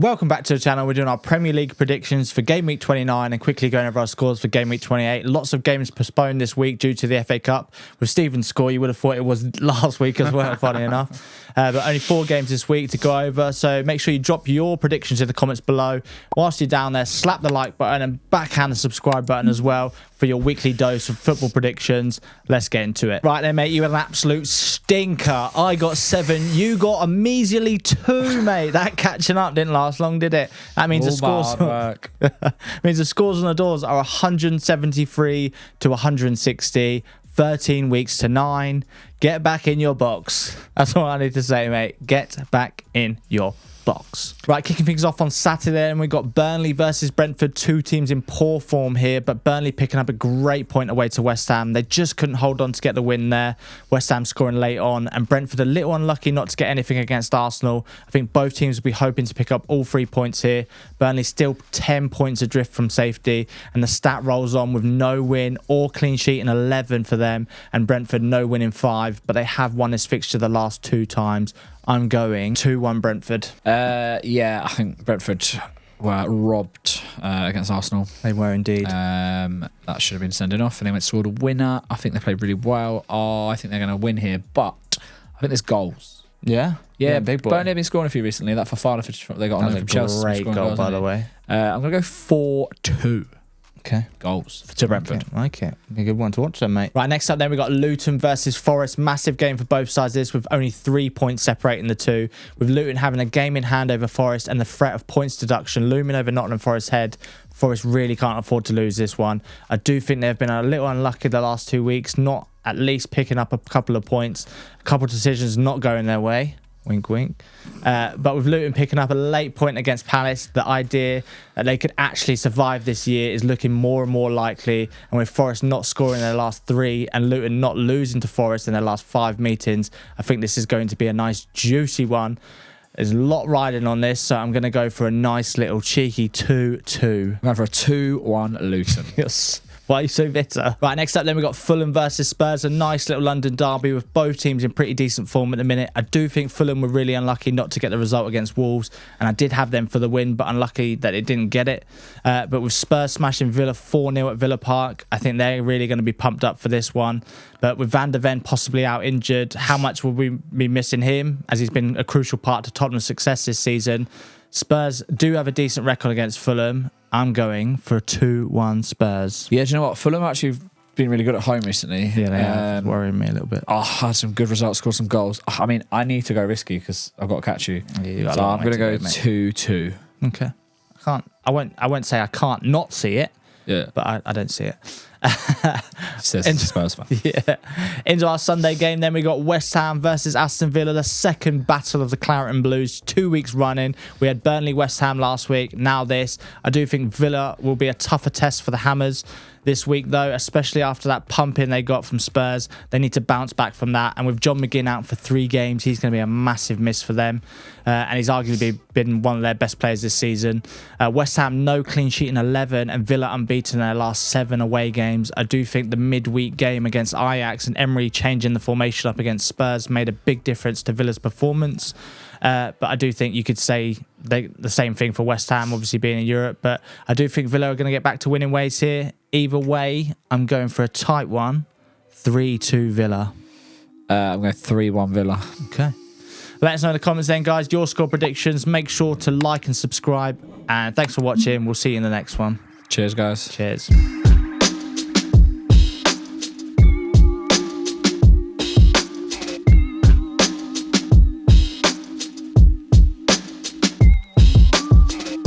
Welcome back to the channel. We're doing our Premier League predictions for game week 29 and quickly going over our scores for game week 28. Lots of games postponed this week due to the FA Cup. With Stephen's score, you would have thought it was last week as well, funny enough. But only 4 games this week to go over. So make sure you drop your predictions in the comments below. Whilst you're down there, slap the like button and backhand the subscribe button as well for your weekly dose of football predictions. Let's get into it. Right then, mate, you had an absolute stinker. I got 7. You got a measly 2, mate. That catching up didn't last long, did it? That means the scores means the scores on the doors are 173 to 160. 13 weeks to 9. Get back in your box. That's all I need to say, mate. Get back in your box. Right, kicking things off on Saturday, and we got Burnley versus Brentford. 2 teams in poor form here, but Burnley picking up a great point away to West Ham. They just couldn't hold on to get the win there. West Ham scoring late on, and Brentford a little unlucky not to get anything against Arsenal. I think both teams will be hoping to pick up all 3 points here. Burnley still 10 points adrift from safety, and the stat rolls on with no win or clean sheet in 11 for them, and Brentford no win in 5, but they have won this fixture the last 2 times. I'm going 2-1 Brentford. Yeah, I think Brentford were robbed against Arsenal. They were indeed. That should have been sending off, and they went scored a winner. I think they played really well. Oh, I think they're going to win here, but I think there's goals. Yeah? Yeah, big boy. Burnley have been scoring a few recently. That Fofana they got on That was from a Chelsea. great goal, by the way. I'm going to go 4-2. Okay. Goals to Brentford. Okay. Like it. A good one to watch then, mate. Right, next up then we got Luton versus Forest. Massive game for both sides this, with only 3 points separating the two. With Luton having a game in hand over Forest and the threat of points deduction looming over Nottingham Forest's head. Forest really can't afford to lose this one. I do think they've been a little unlucky the last 2 weeks, not at least picking up a couple of points. A couple of decisions not going their way. Wink, wink. But with Luton picking up a late point against Palace, the idea that they could actually survive this year is looking more and more likely. And with Forest not scoring their last 3 and Luton not losing to Forest in their last 5 meetings, I think this is going to be a nice, juicy one. There's a lot riding on this, so I'm going to go for a nice little cheeky 2-2. I'm going for a 2-1 Luton. Yes. Why are you so bitter? Right, next up then we got Fulham versus Spurs. A nice little London derby with both teams in pretty decent form at the minute. I do think Fulham were really unlucky not to get the result against Wolves, and I did have them for the win, but unlucky that it didn't get it. But with Spurs smashing Villa 4-0 at Villa Park, I think they're really going to be pumped up for this one. But with Van der Ven possibly out injured, how much will we be missing him, as he's been a crucial part to Tottenham's success this season? Spurs do have a decent record against Fulham. I'm going for a 2-1 Spurs. Yeah, do you know what? Fulham actually been really good at home recently. Yeah, they are worrying me a little bit. I had some good results, scored some goals. I mean, I need to go risky because I've got to catch you. Yeah, so I'm going to go 2-2. Okay. I won't say I can't not see it. Yeah. But I don't see it. Says the Spurs fan. Yeah. Into our Sunday game, then we got West Ham versus Aston Villa, the second battle of the Claret and Blues, 2 weeks running. We had Burnley West Ham last week. Now this. I do think Villa will be a tougher test for the Hammers this week, though, especially after that pumping they got from Spurs. They need to bounce back from that. And with John McGinn out for 3 games, he's going to be a massive miss for them. And he's arguably been one of their best players this season. West Ham, no clean sheet in 11, and Villa unbeaten in their last 7 away games. I do think the midweek game against Ajax and Emery changing the formation up against Spurs made a big difference to Villa's performance. But I do think you could say the same thing for West Ham, obviously being in Europe. But I do think Villa are going to get back to winning ways here. Either way, I'm going for a tight one. 3-2 Villa. I'm going 3-1 Villa. Okay. Let us know in the comments then, guys, your score predictions. Make sure to like and subscribe. And thanks for watching. We'll see you in the next one. Cheers, guys. Cheers.